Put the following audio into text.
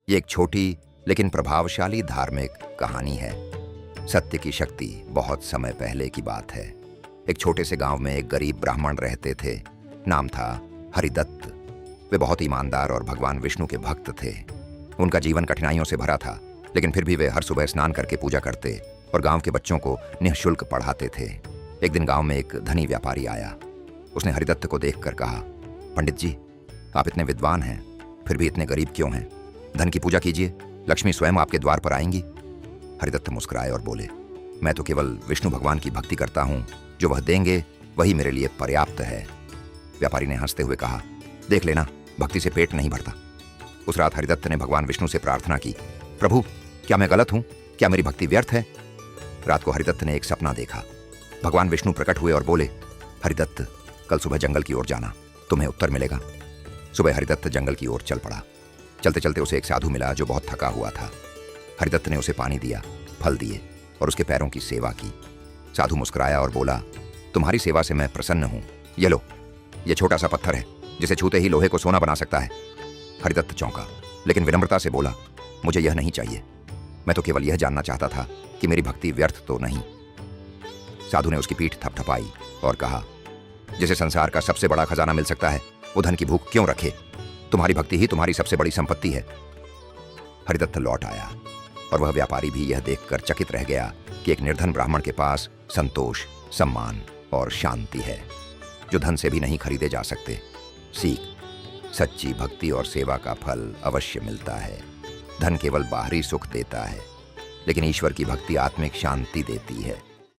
ये एक छोटी लेकिन प्रभावशाली धार्मिक कहानी है। सत्य की शक्ति बहुत समय पहले की बात है। एक छोटे से गांव में एक गरीब ब्राह्मण रहते थे। नाम था हरिदत्त। वे बहुत ईमानदार और भगवान विष्णु के भक्त थे। उनका जीवन कठिनाइयों से भरा था, लेकिन फिर भी वे हर सुबह स्नान करके पूजा करते और गांव के बच्चों को निःशुल्क पढ़ाते थे। एक दिन गांव में एक धनी व्यापारी आया। उसने हरिदत्त को देखकर कहा, पंडित जी, आप इतने विद्वान हैं, फिर भी इतने गरीब क्यों हैं? धन की पूजा कीजिए, लक्ष्मी स्वयं आपके द्वार पर आएंगी। हरिदत्त मुस्कुराए और बोले, मैं तो केवल विष्णु भगवान की भक्ति करता हूँ, जो वह देंगे वही मेरे लिए पर्याप्त है। व्यापारी ने हंसते हुए कहा, देख लेना, भक्ति से पेट नहीं भरता। उस रात हरिदत्त ने भगवान विष्णु से प्रार्थना की, प्रभु, क्या मैं गलत हूँ? क्या मेरी भक्ति व्यर्थ है? रात को हरिदत्त ने एक सपना देखा। भगवान विष्णु प्रकट हुए और बोले, हरिदत्त, कल सुबह जंगल की ओर जाना, तुम्हें उत्तर मिलेगा। सुबह हरिदत्त जंगल की ओर चल पड़ा। चलते चलते उसे एक साधु मिला जो बहुत थका हुआ था। हरिदत्त ने उसे पानी दिया, फल दिए और उसके पैरों की सेवा की। साधु मुस्कुराया और बोला, तुम्हारी सेवा से मैं प्रसन्न हूँ। ये लो, ये छोटा सा पत्थर है, जिसे छूते ही लोहे को सोना बना सकता है। हरिदत्त चौंका, लेकिन विनम्रता से बोला, मुझे यह नहीं चाहिए। मैं तो केवल यह जानना चाहता था कि मेरी भक्ति व्यर्थ तो नहीं। साधु ने उसकी पीठ थपथपाई और कहा, जिसे संसार का सबसे बड़ा खजाना मिल सकता है, वो धन की भूख क्यों रखे? तुम्हारी भक्ति ही तुम्हारी सबसे बड़ी संपत्ति है। हरिदत्त लौट आया और वह व्यापारी भी यह देखकर चकित रह गया कि एक निर्धन ब्राह्मण के पास संतोष, सम्मान और शांति है, जो धन से भी नहीं खरीदे जा सकते। सीख, सच्ची भक्ति और सेवा का फल अवश्य मिलता है। धन केवल बाहरी सुख देता है, लेकिन ईश्वर की भक्ति आत्मिक शांति देती है।